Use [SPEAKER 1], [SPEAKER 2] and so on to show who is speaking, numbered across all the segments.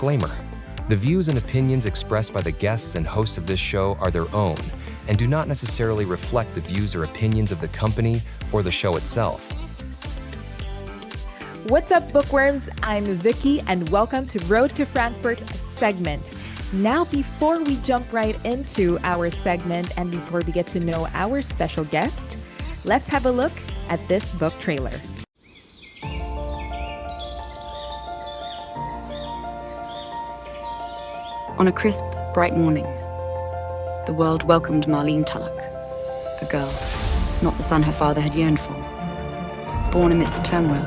[SPEAKER 1] Disclaimer: the views and opinions expressed by the guests and hosts of this show are their own and do not necessarily reflect the views or opinions of the company or the show itself.
[SPEAKER 2] What's up, bookworms? I'm Vicky, and welcome to Road to Frankfurt segment. Now, before we jump right into our segment and before we get to know our special guest, let's have a look at this book trailer.
[SPEAKER 3] On a crisp, bright morning, the world welcomed Marlene Tulloch, a girl, not the son her father had yearned for. Born amidst turmoil,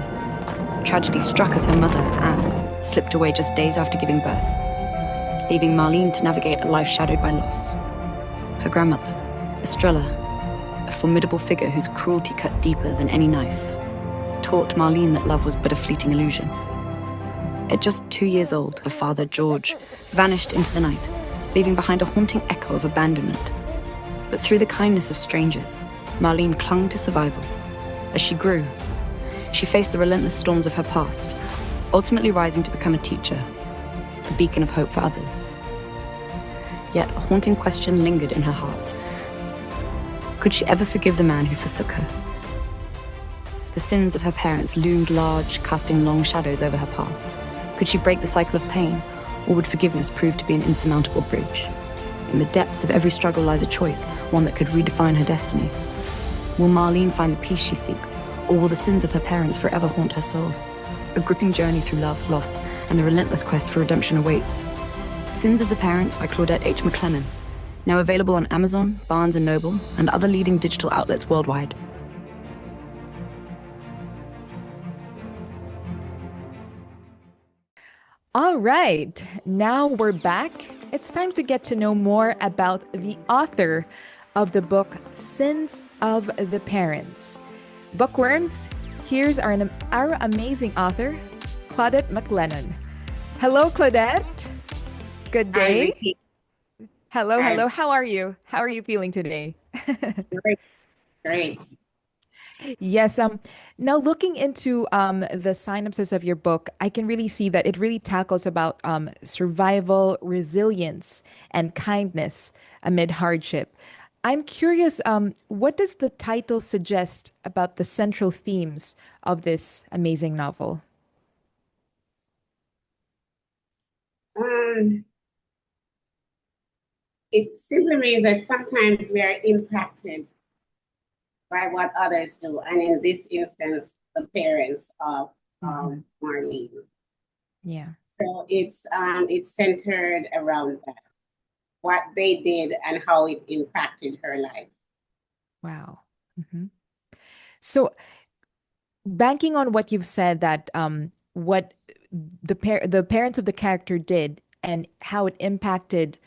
[SPEAKER 3] tragedy struck as her mother, Anne, slipped away just days after giving birth, leaving Marlene to navigate a life shadowed by loss. Her grandmother, Explora, a formidable figure whose cruelty cut deeper than any knife, taught Marlene that love was but a fleeting illusion. At just 2 years old, her father, George, vanished into the night, leaving behind a haunting echo of abandonment. But through the kindness of strangers, Marlene clung to survival. As she grew, she faced the relentless storms of her past, ultimately rising to become a teacher, a beacon of hope for others. Yet a haunting question lingered in her heart. Could she ever forgive the man who forsook her? The sins of her parents loomed large, casting long shadows over her path. Could she break the cycle of pain, or would forgiveness prove to be an insurmountable bridge? In the depths of every struggle lies a choice, one that could redefine her destiny. Will Marlene find the peace she seeks, or will the sins of her parents forever haunt her soul? A gripping journey through love, loss, and the relentless quest for redemption awaits. Sins of the Parents by Claudette McLennon, now available on Amazon, Barnes & Noble, and other leading digital outlets worldwide.
[SPEAKER 2] All right, now we're back. It's time to get to know more about the author of the book, Sins of the Parents. Bookworms, here's our amazing author, Claudette McLennon. Hello, Claudette. Good day.
[SPEAKER 4] Hi.
[SPEAKER 2] Hello. How are you? How are you feeling today?
[SPEAKER 4] Great.
[SPEAKER 2] Yes. Now looking into the synopsis of your book, I can really see that it really tackles about survival, resilience, and kindness amid hardship. I'm curious, what does the title suggest about the central themes of this amazing novel?
[SPEAKER 4] It simply means that sometimes we are impacted by what others do, and in this instance, the parents of Marlene.
[SPEAKER 2] Yeah.
[SPEAKER 4] So it's centered around that, what they did and how it impacted her life.
[SPEAKER 2] Wow. So banking on what you've said, that what the parents of the character did and how it impacted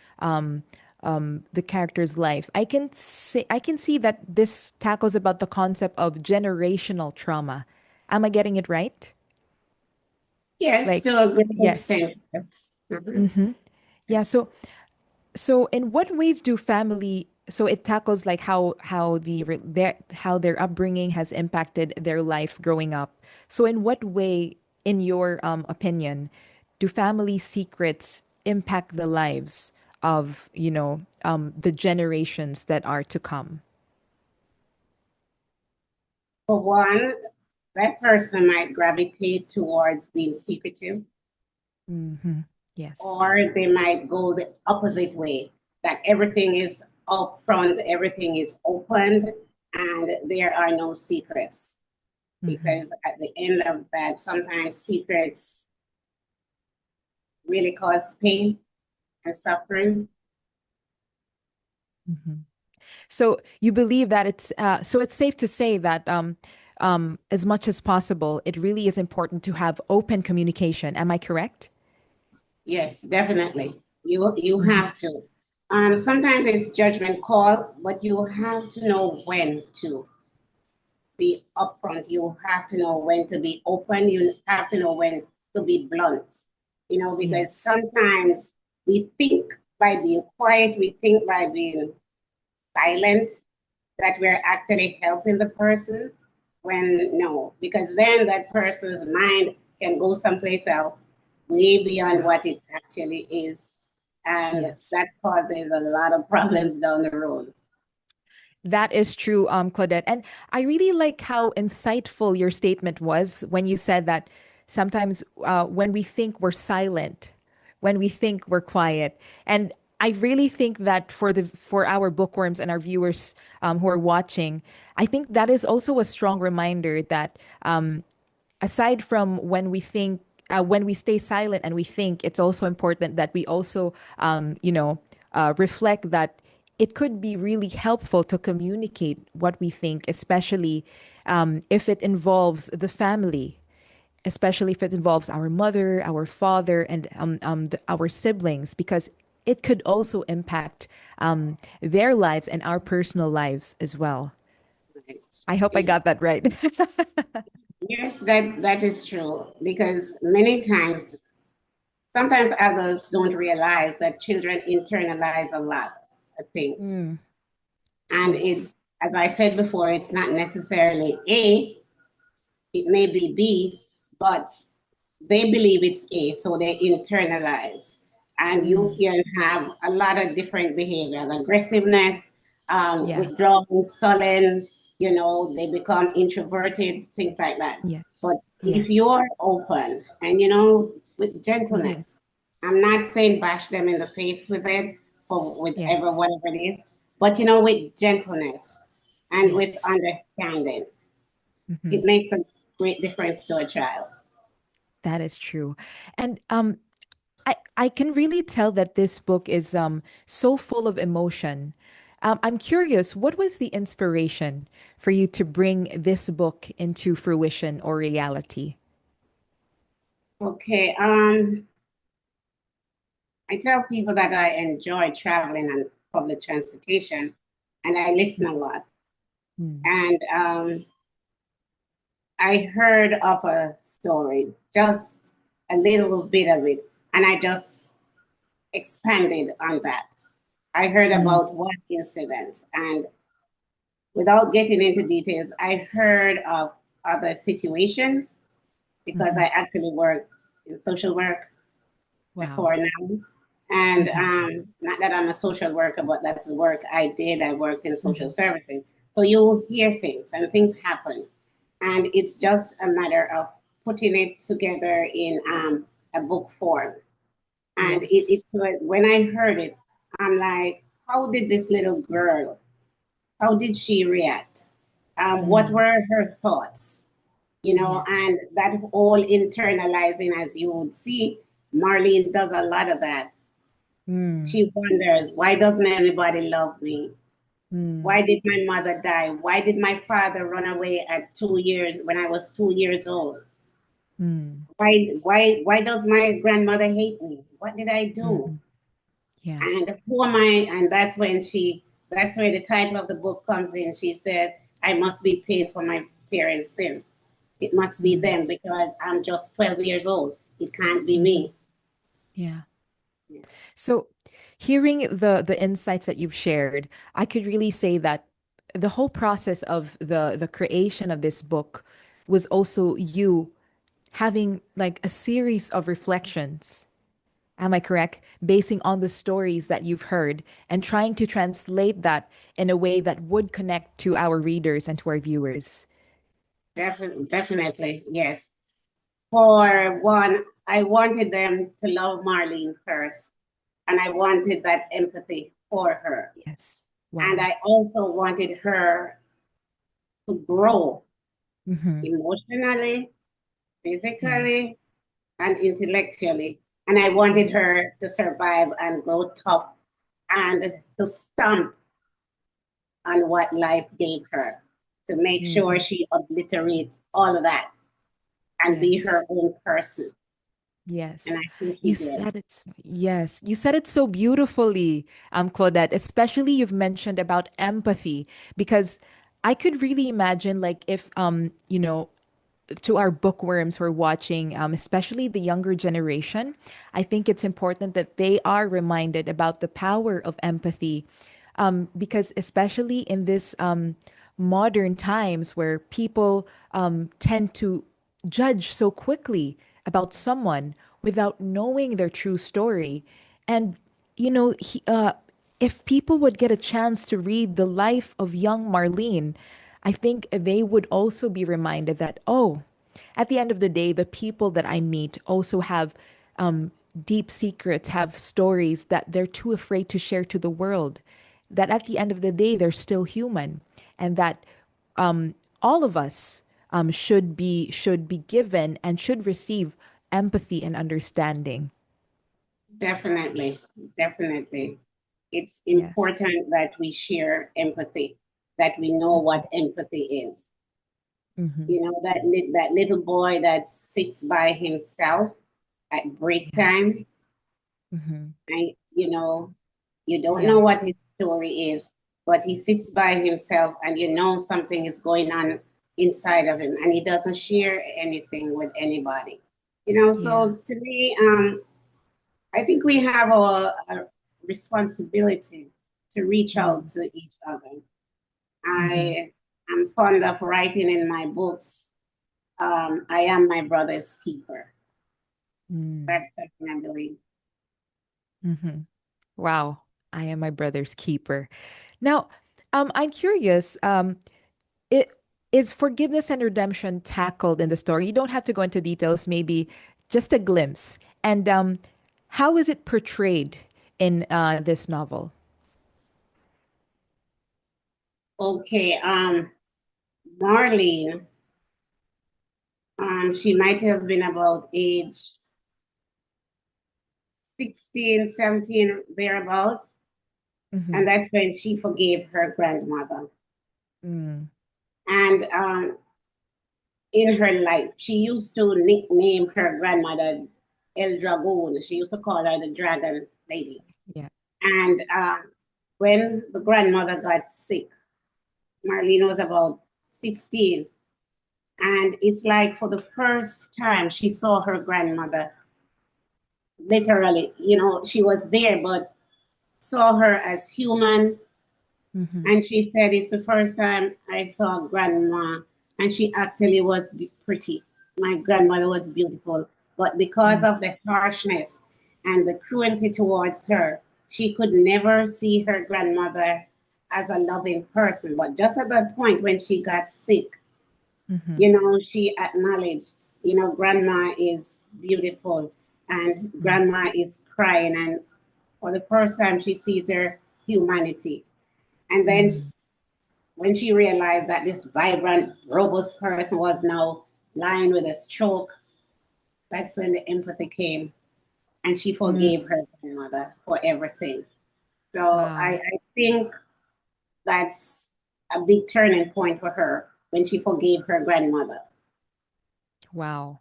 [SPEAKER 2] the character's life, I can see that this tackles about the concept of generational trauma. Am I getting it right?
[SPEAKER 4] Yes,
[SPEAKER 2] Like,
[SPEAKER 4] to a great
[SPEAKER 2] yes.
[SPEAKER 4] extent.
[SPEAKER 2] Yeah. So in what ways do family? So it tackles like how their upbringing has impacted their life growing up. So in what way, in your opinion, do family secrets impact the lives of the generations that are to come?
[SPEAKER 4] For one, that person might gravitate towards being secretive,
[SPEAKER 2] Yes.
[SPEAKER 4] or they might go the opposite way, that everything is upfront, everything is opened, and there are no secrets. Because at the end of that, sometimes secrets really cause pain and suffering.
[SPEAKER 2] So you believe that so it's safe to say that as much as possible, it really is important to have open communication. Am I correct?
[SPEAKER 4] Yes, definitely. You have to. Sometimes it's judgment call, but you have to know when to be upfront. You have to know when to be open. You have to know when to be blunt. Because
[SPEAKER 2] Yes.
[SPEAKER 4] sometimes we think by being quiet, we think by being silent, that we're actually helping the person, when no, because then that person's mind can go someplace else. way beyond
[SPEAKER 2] Wow.
[SPEAKER 4] what it actually is. And
[SPEAKER 2] Yes.
[SPEAKER 4] that causes a lot of problems down the road.
[SPEAKER 2] That is true, Claudette. And I really like how insightful your statement was when you said that sometimes when we think we're silent, when we think we're quiet. And I really think that for our bookworms and our viewers who are watching, I think that is also a strong reminder that aside from when we stay silent and we think, it's also important that we also reflect that it could be really helpful to communicate what we think, especially if it involves the family, especially if it involves our mother, our father, and our siblings, because it could also impact their lives and our personal lives as well. I hope I got that right.
[SPEAKER 4] Yes, that is true. Because many times, sometimes adults don't realize that children internalize a lot of things.
[SPEAKER 2] Mm,
[SPEAKER 4] And
[SPEAKER 2] yes.
[SPEAKER 4] as I said before, it's not necessarily A, it may be B, but they believe it's A, so they internalize. And you
[SPEAKER 2] Mm,
[SPEAKER 4] can have a lot of different behaviors, aggressiveness,
[SPEAKER 2] yeah.
[SPEAKER 4] withdrawing, sullen, they become introverted, things like that.
[SPEAKER 2] Yes.
[SPEAKER 4] But if
[SPEAKER 2] Yes.
[SPEAKER 4] you're open and, with
[SPEAKER 2] Mm-hmm.
[SPEAKER 4] gentleness, I'm not saying bash them in the face with it or with
[SPEAKER 2] Yes.
[SPEAKER 4] whatever it is, but, with gentleness and with
[SPEAKER 2] Yes.
[SPEAKER 4] understanding,
[SPEAKER 2] Hmm.
[SPEAKER 4] it makes a great difference to a child.
[SPEAKER 2] That is true. And I can really tell that this book is so full of emotion. I'm curious, what was the inspiration for you to bring this book into fruition or reality?
[SPEAKER 4] Okay, I tell people that I enjoy traveling and public transportation, and I listen a lot.
[SPEAKER 2] Mm.
[SPEAKER 4] And I heard of a story, just a little bit of it, and I just expanded on that. I heard
[SPEAKER 2] Mm.
[SPEAKER 4] about one incident, and without getting into details, I heard of other situations because
[SPEAKER 2] Hmm.
[SPEAKER 4] I actually worked in social work
[SPEAKER 2] Wow.
[SPEAKER 4] before now. And
[SPEAKER 2] Hmm.
[SPEAKER 4] not that I'm a social worker, but that's the work I did. I worked in social
[SPEAKER 2] Hmm.
[SPEAKER 4] services. So you hear things and things happen. And it's just a matter of putting it together in a book form. And
[SPEAKER 2] Yes.
[SPEAKER 4] when I heard it, I'm like, how did this little girl, how did she react? What
[SPEAKER 2] Mm.
[SPEAKER 4] were her thoughts? And
[SPEAKER 2] Yes.
[SPEAKER 4] that whole internalizing, as you would see, Marlene does a lot of that.
[SPEAKER 2] Mm.
[SPEAKER 4] She wonders, why doesn't everybody love me?
[SPEAKER 2] Mm.
[SPEAKER 4] Why did my mother die? Why did my father run away at 2 years when I was 2 years old?
[SPEAKER 2] Mm.
[SPEAKER 4] Why does my grandmother hate me? What did I do?
[SPEAKER 2] Hmm. Yeah.
[SPEAKER 4] And who am I? And that's where the title of the book comes in. She said, I must be paid for my parents' sin. It must be
[SPEAKER 2] Mm.
[SPEAKER 4] them because I'm just 12 years old. It can't be
[SPEAKER 2] Hmm.
[SPEAKER 4] me.
[SPEAKER 2] Yeah. So, hearing the insights that you've shared, I could really say that the whole process of the creation of this book was also you having like a series of reflections. Am I correct? Basing on the stories that you've heard and trying to translate that in a way that would connect to our readers and to our viewers.
[SPEAKER 4] Definitely, yes. For one, I wanted them to love Marlene first, and I wanted that empathy for her.
[SPEAKER 2] Yes.
[SPEAKER 4] And
[SPEAKER 2] Wow.
[SPEAKER 4] I also wanted her to grow
[SPEAKER 2] Mm-hmm.
[SPEAKER 4] emotionally,
[SPEAKER 2] Yeah.
[SPEAKER 4] physically, and intellectually. And I wanted
[SPEAKER 2] Yes.
[SPEAKER 4] her to survive and grow tough and to stomp on what life gave her, to make sure
[SPEAKER 2] Hmm.
[SPEAKER 4] she obliterates all of that and be her
[SPEAKER 2] Yes.
[SPEAKER 4] own person. And
[SPEAKER 2] Yes.
[SPEAKER 4] I think she
[SPEAKER 2] You
[SPEAKER 4] did.
[SPEAKER 2] said it. Yes. You said it so beautifully, Claudette, especially you've mentioned about empathy, because I could really imagine like if, to our bookworms who are watching, especially the younger generation, I think it's important that they are reminded about the power of empathy. Because especially in this modern times where people tend to judge so quickly about someone without knowing their true story. And, if people would get a chance to read the life of young Marlene, I think they would also be reminded that, oh, at the end of the day, the people that I meet also have deep secrets, have stories that they're too afraid to share to the world. That at the end of the day, they're still human, and that all of us should be given and should receive empathy and understanding.
[SPEAKER 4] Definitely, definitely. It's
[SPEAKER 2] Yes.
[SPEAKER 4] important that we share empathy, that we know what empathy is.
[SPEAKER 2] Mm-hmm.
[SPEAKER 4] You know, that little boy that sits by himself at break
[SPEAKER 2] Yeah.
[SPEAKER 4] time,
[SPEAKER 2] Mm-hmm.
[SPEAKER 4] and you don't know
[SPEAKER 2] Yeah.
[SPEAKER 4] what his story is, but he sits by himself and you know something is going on inside of him, and he doesn't share anything with anybody.
[SPEAKER 2] Yeah.
[SPEAKER 4] So to me, I think we have a responsibility to reach out
[SPEAKER 2] Mm-hmm.
[SPEAKER 4] to each other.
[SPEAKER 2] Mm-hmm.
[SPEAKER 4] I am fond of writing in my books. I am my brother's keeper.
[SPEAKER 2] Mm.
[SPEAKER 4] That's something I believe.
[SPEAKER 2] Mm-hmm. Wow. I am my brother's keeper. Now, I'm curious. It is forgiveness and redemption tackled in the story? You don't have to go into details, maybe just a glimpse. And how is it portrayed in this novel?
[SPEAKER 4] Okay, Marlene, she might have been about age 16, 17, thereabouts.
[SPEAKER 2] Mm-hmm.
[SPEAKER 4] And that's when she forgave her grandmother.
[SPEAKER 2] Mm.
[SPEAKER 4] And in her life, she used to nickname her grandmother El Dragoon. She used to call her the Dragon Lady.
[SPEAKER 2] Yeah.
[SPEAKER 4] And when the grandmother got sick, Marlene was about 16. And it's like for the first time she saw her grandmother, literally, she was there, but saw her as human.
[SPEAKER 2] Mm-hmm.
[SPEAKER 4] And she said, it's the first time I saw grandma, and she actually was pretty. My grandmother was beautiful, but because
[SPEAKER 2] Mm.
[SPEAKER 4] of the harshness and the cruelty towards her, she could never see her grandmother as a loving person. But just at that point when she got sick,
[SPEAKER 2] Mm-hmm.
[SPEAKER 4] she acknowledged, grandma is beautiful and
[SPEAKER 2] Mm.
[SPEAKER 4] grandma is crying. And for the first time, she sees her humanity. And then
[SPEAKER 2] Mm.
[SPEAKER 4] when she realized that this vibrant, robust person was now lying with a stroke, that's when the empathy came and she
[SPEAKER 2] Mm.
[SPEAKER 4] forgave her grandmother for everything. So I,
[SPEAKER 2] Wow.
[SPEAKER 4] I think that's a big turning point for her when she forgave her grandmother.
[SPEAKER 2] Wow.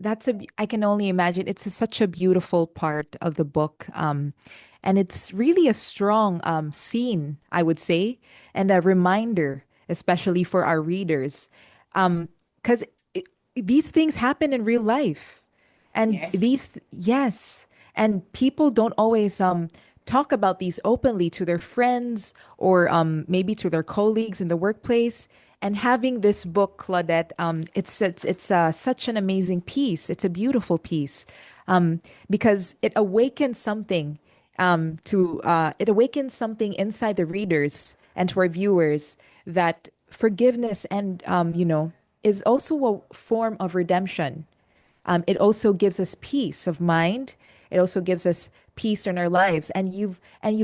[SPEAKER 2] I can only imagine. Such a beautiful part of the book. And it's really a strong scene, I would say, and a reminder, especially for our readers. Because these things happen in real life. And
[SPEAKER 4] Yes.
[SPEAKER 2] yes, and people don't always talk about these openly to their friends or maybe to their colleagues in the workplace. And having this book, Claudette, it's such an amazing piece. It's a beautiful piece because it awakens something inside the readers and to our viewers that forgiveness and is also a form of redemption. It also gives us peace of mind. It also gives us peace in our lives, and you've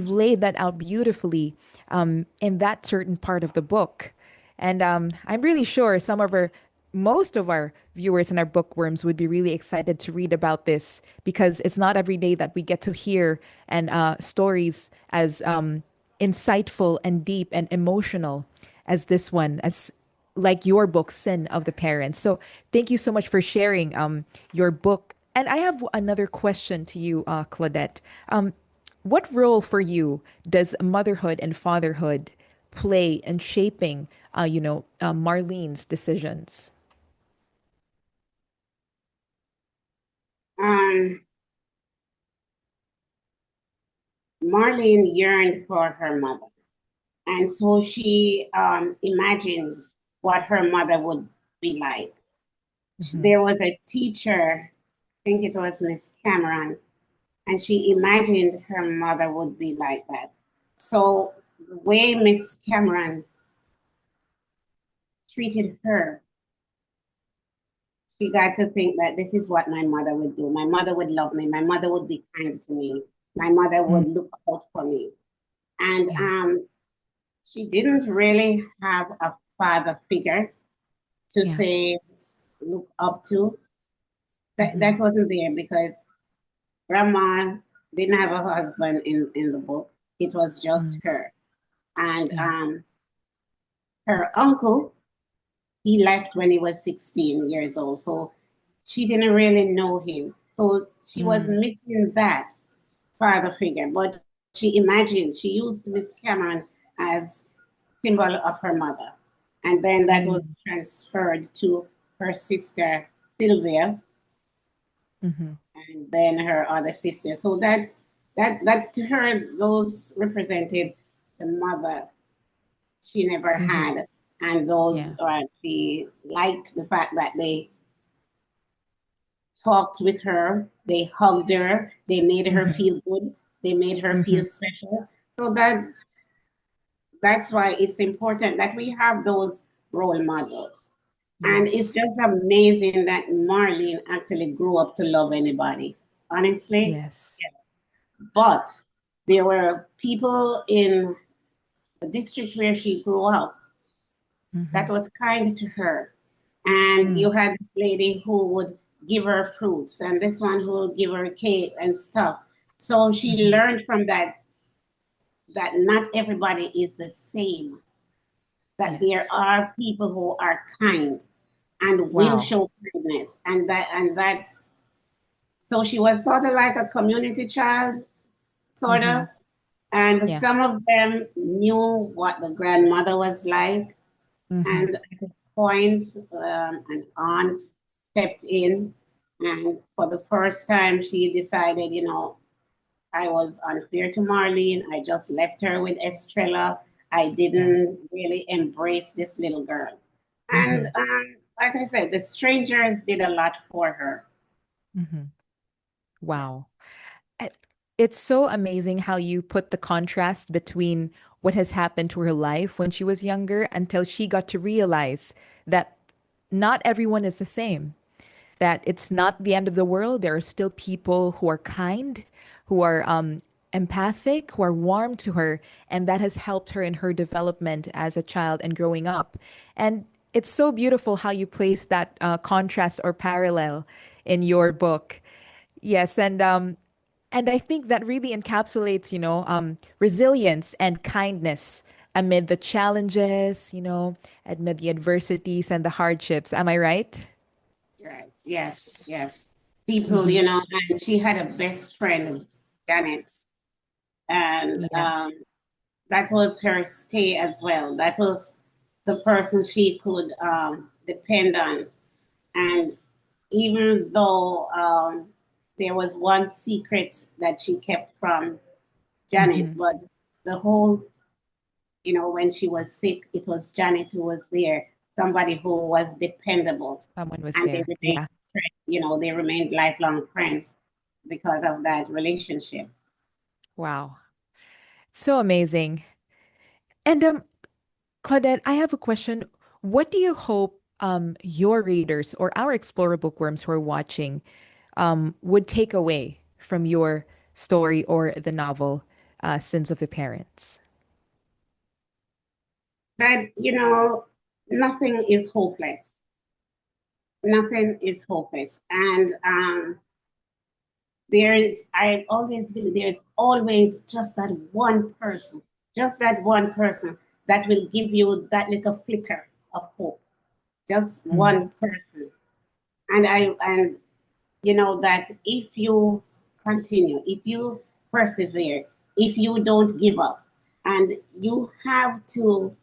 [SPEAKER 2] laid that out beautifully in that certain part of the book. And I'm really sure most of our viewers and our bookworms would be really excited to read about this because it's not every day that we get to hear and stories as insightful and deep and emotional as this one, as like your book, Sin of the Parents. So thank you so much for sharing your book. And I have another question to you, Claudette. What role for you does motherhood and fatherhood play in shaping, Marlene's decisions?
[SPEAKER 4] Um, Marlene yearned for her mother. And so she imagines what her mother would be like.
[SPEAKER 2] Mm-hmm.
[SPEAKER 4] There was a teacher think it was Miss Cameron, and she imagined her mother would be like that. So the way Miss Cameron treated her, she got to think that this is what my mother would do. My mother would love me. My mother would be kind to me. My mother would look out for me. And
[SPEAKER 2] Yeah.
[SPEAKER 4] she didn't really have a father figure to
[SPEAKER 2] Yeah.
[SPEAKER 4] say, look up to. That,
[SPEAKER 2] Mhm.
[SPEAKER 4] that wasn't there because grandma didn't have a husband in the book. It was just
[SPEAKER 2] Mm.
[SPEAKER 4] her. And
[SPEAKER 2] Yeah.
[SPEAKER 4] her uncle, he left when he was 16 years old. So she didn't really know him. So she was
[SPEAKER 2] Mm.
[SPEAKER 4] missing that father figure. But she imagined, she used Miss Cameron as symbol of her mother. And then that was
[SPEAKER 2] Mm.
[SPEAKER 4] transferred to her sister Sylvia
[SPEAKER 2] Mhm.
[SPEAKER 4] and then her other sister. So that to her, those represented the mother she never
[SPEAKER 2] Mhm.
[SPEAKER 4] had. And those
[SPEAKER 2] Yeah.
[SPEAKER 4] she liked the fact that they talked with her, they hugged her, they made her
[SPEAKER 2] Mhm.
[SPEAKER 4] feel good, they made her
[SPEAKER 2] Mhm.
[SPEAKER 4] feel special. So that's why it's important that we have those role models. And it's
[SPEAKER 2] Yes.
[SPEAKER 4] just amazing that Marlene actually grew up to love anybody, honestly.
[SPEAKER 2] Yes.
[SPEAKER 4] But there were people in the district where she grew up that
[SPEAKER 2] Mhm.
[SPEAKER 4] was kind to her. And
[SPEAKER 2] Mm.
[SPEAKER 4] you had this lady who would give her fruits, and this one who would give her cake and stuff. So she
[SPEAKER 2] Mhm.
[SPEAKER 4] learned from that not everybody is the same, that there
[SPEAKER 2] Yes.
[SPEAKER 4] are people who are kind and will
[SPEAKER 2] Wow.
[SPEAKER 4] show kindness. And that's so she was sort of like a community child, sort of.
[SPEAKER 2] Mhm.
[SPEAKER 4] And
[SPEAKER 2] Yeah.
[SPEAKER 4] some of them knew what the grandmother was like.
[SPEAKER 2] Mhm.
[SPEAKER 4] And at a point, an aunt stepped in, and for the first time, she decided, I was unfair to Marlene. I just left her with Estrella. I
[SPEAKER 2] Yeah.
[SPEAKER 4] didn't really embrace this little girl. And
[SPEAKER 2] Mhm.
[SPEAKER 4] like I said, the strangers did a lot for her.
[SPEAKER 2] Mhm. Wow.
[SPEAKER 4] Yes.
[SPEAKER 2] I- It's so amazing how you put the contrast between what has happened to her life when she was younger until she got to realize that not everyone is the same, that it's not the end of the world. There are still people who are kind, who are empathic, who are warm to her, and that has helped her in her development as a child and growing up. And it's so beautiful how you place that contrast or parallel in your book. Yes, and I think that really encapsulates, resilience and kindness amid the challenges, amid the adversities and the hardships. Am I right?
[SPEAKER 4] Right. Yes. Yes. People,
[SPEAKER 2] Mm-hmm.
[SPEAKER 4] and she had a best friend, Janet, and
[SPEAKER 2] Yeah.
[SPEAKER 4] that was her stay as well. That was the person she could depend on. And even though there was one secret that she kept from Janet,
[SPEAKER 2] Mm-hmm.
[SPEAKER 4] but the whole, when she was sick, it was Janet who was there, somebody who was dependable.
[SPEAKER 2] Someone was
[SPEAKER 4] And
[SPEAKER 2] there. Yeah.
[SPEAKER 4] they remained lifelong friends because of that relationship.
[SPEAKER 2] Wow. So amazing. And Claudette, I have a question. What do you hope your readers or our Explorer bookworms who are watching would take away from your story or the novel, Sins of the Parents?
[SPEAKER 4] That, nothing is hopeless. Nothing is hopeless. And I always believe there's always just that one person that will give you that little flicker of hope. Just
[SPEAKER 2] Mm.
[SPEAKER 4] one person. And that if you continue, if you persevere, if you don't give up, and you have to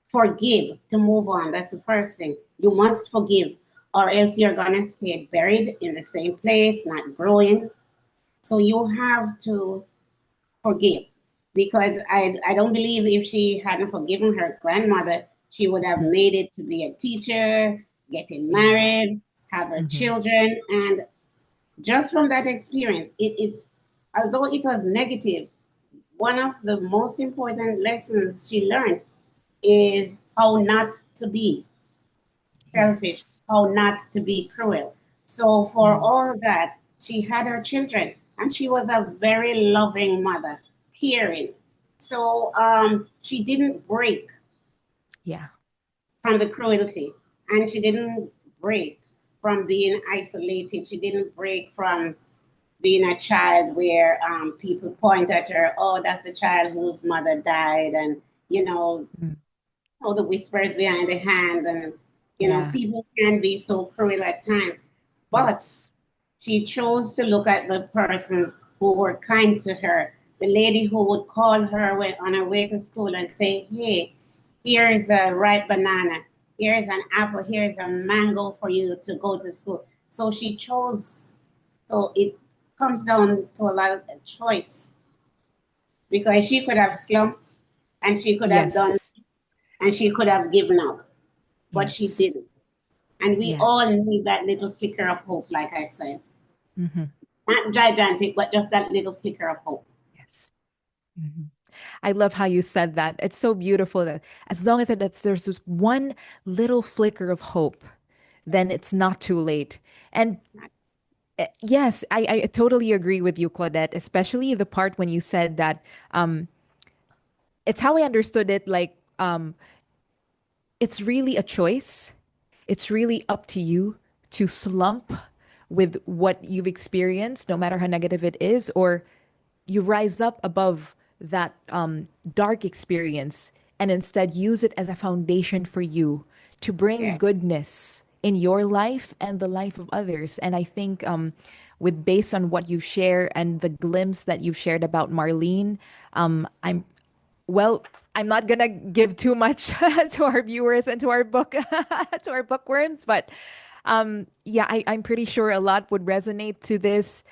[SPEAKER 4] forgive to move on. That's the first thing. You must forgive, or else you're gonna stay buried in the same place, not growing. So you have to forgive, because I don't believe if she hadn't forgiven her grandmother, she would have
[SPEAKER 2] Mhm.
[SPEAKER 4] made it to be a teacher, getting
[SPEAKER 2] Yeah.
[SPEAKER 4] married, have her
[SPEAKER 2] Hmm.
[SPEAKER 4] children, and just from that experience, although it was negative, one of the most important lessons she learned is how not to be selfish,
[SPEAKER 2] Yes.
[SPEAKER 4] how not to be cruel. So for
[SPEAKER 2] Mm.
[SPEAKER 4] all that, she had her children, and she was a very loving mother, caring. So she didn't break
[SPEAKER 2] Yeah.
[SPEAKER 4] from the cruelty, and she didn't break from being isolated. She didn't break from being a child where people point at her, oh, that's the child whose mother died, and you know,
[SPEAKER 2] Mm.
[SPEAKER 4] all the whispers behind the hand, and
[SPEAKER 2] Yeah.
[SPEAKER 4] people can be so cruel at times. But
[SPEAKER 2] Yes.
[SPEAKER 4] she chose to look at the persons who were kind to her. The lady who would call her on her way to school and say, hey, here's a ripe banana, here's an apple, here's a mango for you to go to school. So she chose. So it comes down to a lot of choice, because she could have slumped, and she could have done,
[SPEAKER 2] Yes.
[SPEAKER 4] and she could have given up, but she
[SPEAKER 2] Yes.
[SPEAKER 4] didn't. And we all
[SPEAKER 2] Yes.
[SPEAKER 4] need that little flicker of hope, like I said.
[SPEAKER 2] Hmm.
[SPEAKER 4] Not gigantic, but just that little flicker of hope.
[SPEAKER 2] Yes. Hmm. I love how you said that. It's so beautiful that as long as there's just one little flicker of hope, then it's not too late. And yes, I totally agree with you, Claudette, especially the part when you said that it's how I understood it. Like, it's really a choice. It's really up to you to slump with what you've experienced, no matter how negative it is, or you rise up above that dark experience and instead use it as a foundation for you to bring
[SPEAKER 4] Yeah.
[SPEAKER 2] goodness in your life and the life of others. And I think with based on what you share and the glimpse that you've shared about Marlene, I'm well, I'm not gonna give too much to our viewers and to our book to our bookworms, but yeah, I'm pretty sure a lot would resonate to this.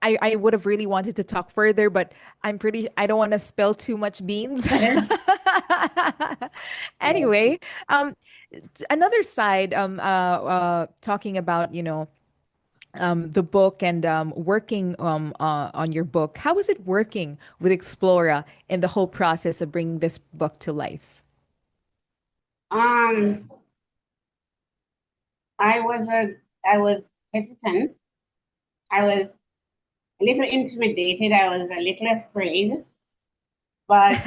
[SPEAKER 2] I would have really wanted to talk further, but I don't want to spill too much beans.
[SPEAKER 4] Yes.
[SPEAKER 2] Anyway, um, another side, talking about, the book and working on your book. How was it working with Explora in the whole process of bringing this book to life?
[SPEAKER 4] Um, I was hesitant. I was a little intimidated. I was a little afraid. But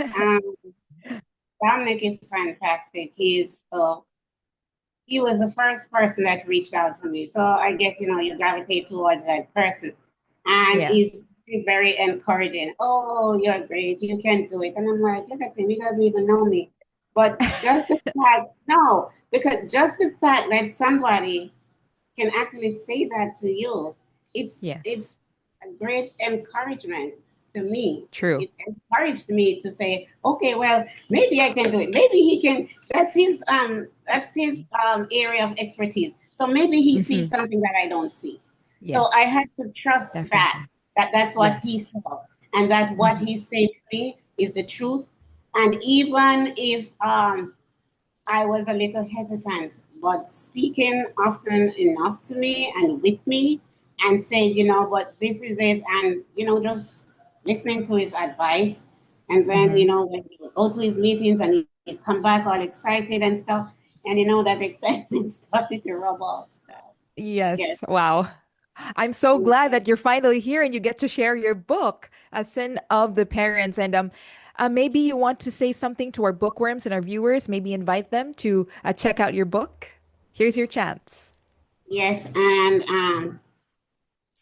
[SPEAKER 4] Dominic is fantastic. He was the first person that reached out to me. So I guess you gravitate towards that person, and
[SPEAKER 2] Yeah.
[SPEAKER 4] he's very encouraging. Oh, you're great. You can do it. And I'm like, look at him. He doesn't even know me. But just the fact, no, because just the fact that somebody can actually say that to you, it's
[SPEAKER 2] Yes.
[SPEAKER 4] a great encouragement to me.
[SPEAKER 2] True.
[SPEAKER 4] It encouraged me to say, okay, well, maybe I can do it. Maybe he can. That's his area of expertise. So maybe he
[SPEAKER 2] Hmm.
[SPEAKER 4] sees something that I don't see. So I
[SPEAKER 2] Yes.
[SPEAKER 4] had to trust that
[SPEAKER 2] Definitely.
[SPEAKER 4] that's what he
[SPEAKER 2] Yes.
[SPEAKER 4] saw, and that what
[SPEAKER 2] Hmm.
[SPEAKER 4] he's saying to me is the truth. And even if I was a little hesitant, but speaking often enough to me and with me, and said, but this is it, and just listening to his advice. And then,
[SPEAKER 2] Hmm.
[SPEAKER 4] when he would go to his meetings and he'd come back all excited and stuff, and that excitement started to rub off. So, yes.
[SPEAKER 2] Yes. Wow. I'm so glad that you're finally here and you get to share your book, A Sin of the Parents. And maybe you want to say something to our bookworms and our viewers, maybe invite them to check out your book. Here's your chance.
[SPEAKER 4] Yes, and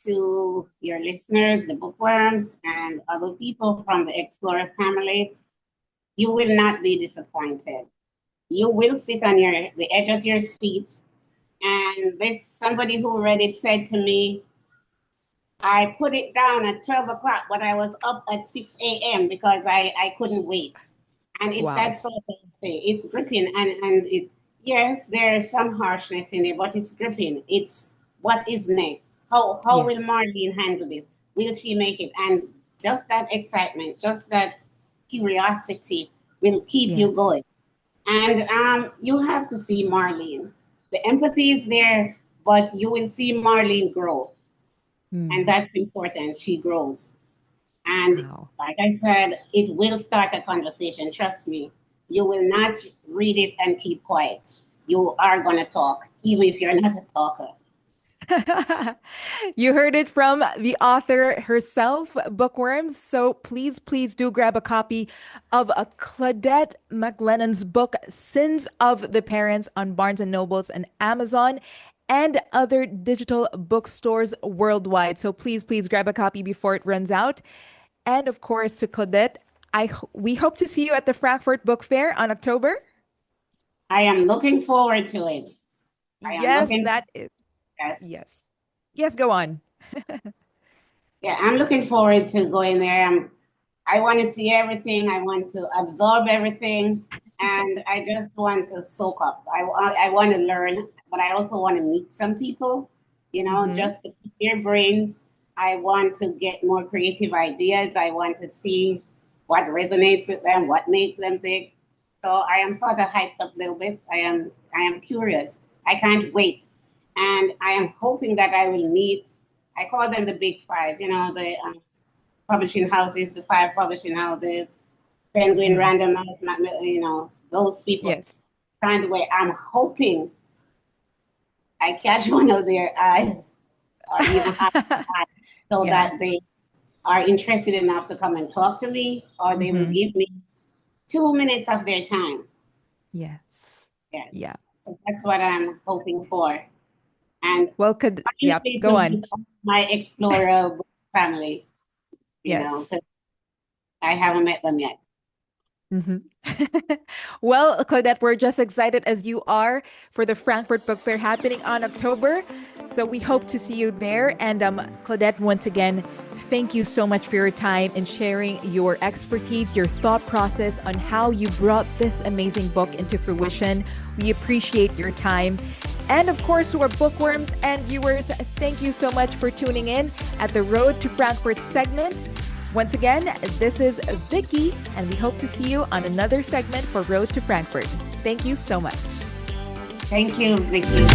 [SPEAKER 4] to your listeners, the bookworms, and other people from the Explorer family, you will not be disappointed. You will sit on the edge of your seat. And this somebody who read it said to me, I put it down at 12 o'clock, but I was up at 6 a.m. because I couldn't wait. And it's that
[SPEAKER 2] Wow.
[SPEAKER 4] sort of thing. It's gripping, and yes, there's some harshness in it, but it's gripping. It's what is next. How will
[SPEAKER 2] Yes.
[SPEAKER 4] Marlene handle this? Will she make it? And just that excitement, just that curiosity will keep you going.
[SPEAKER 2] Yes.
[SPEAKER 4] And you have to see Marlene. The empathy is there, but you will see Marlene grow. And that's important. She grows. And
[SPEAKER 2] Wow.
[SPEAKER 4] like I said, it will start a conversation. Trust me. You will not read it and keep quiet. You are going to talk, even if you're not a talker.
[SPEAKER 2] You heard it from the author herself, Bookworms. So please, please do grab a copy of Claudette McLennon's book, Sins of the Parents, on Barnes & Nobles and Amazon and other digital bookstores worldwide. So please, please grab a copy before it runs out. And of course, to Claudette, we hope to see you at the Frankfurt Book Fair on October.
[SPEAKER 4] I am looking forward to it.
[SPEAKER 2] Yes, that is.
[SPEAKER 4] Yes.
[SPEAKER 2] Yes, go on.
[SPEAKER 4] Yeah, I'm looking forward to going there. I want to see everything. I want to absorb everything. And I just want to soak up. I want to learn, but I also want to meet some people, just to pick their brains. I want to get more creative ideas. I want to see what resonates with them, what makes them think. So I am sort of hyped up a little bit. I am curious. I can't wait. And I am hoping that I will meet, I call them the big five, the publishing houses, the 5 publishing houses, Penguin, Random House, those people.
[SPEAKER 2] Yes.
[SPEAKER 4] Find where I'm hoping I catch one of their eyes or even half the eye, so that they are interested enough to come and talk to me, or they will give me 2 minutes of their time.
[SPEAKER 2] Yes. Yeah.
[SPEAKER 4] So that's what I'm hoping for. And
[SPEAKER 2] well, go on.
[SPEAKER 4] My Explora family,
[SPEAKER 2] yes.
[SPEAKER 4] I haven't met them yet.
[SPEAKER 2] Well, Claudette, we're just excited as you are for the Frankfurt Book Fair happening on October. So we hope to see you there. And Claudette, once again, thank you so much for your time and sharing your expertise, your thought process on how you brought this amazing book into fruition. We appreciate your time. And of course, to our bookworms and viewers, thank you so much for tuning in at the Road to Frankfurt segment. Once again, this is Vicky, and we hope to see you on another segment for Road to Frankfurt. Thank you so much.
[SPEAKER 4] Thank you, Vicky.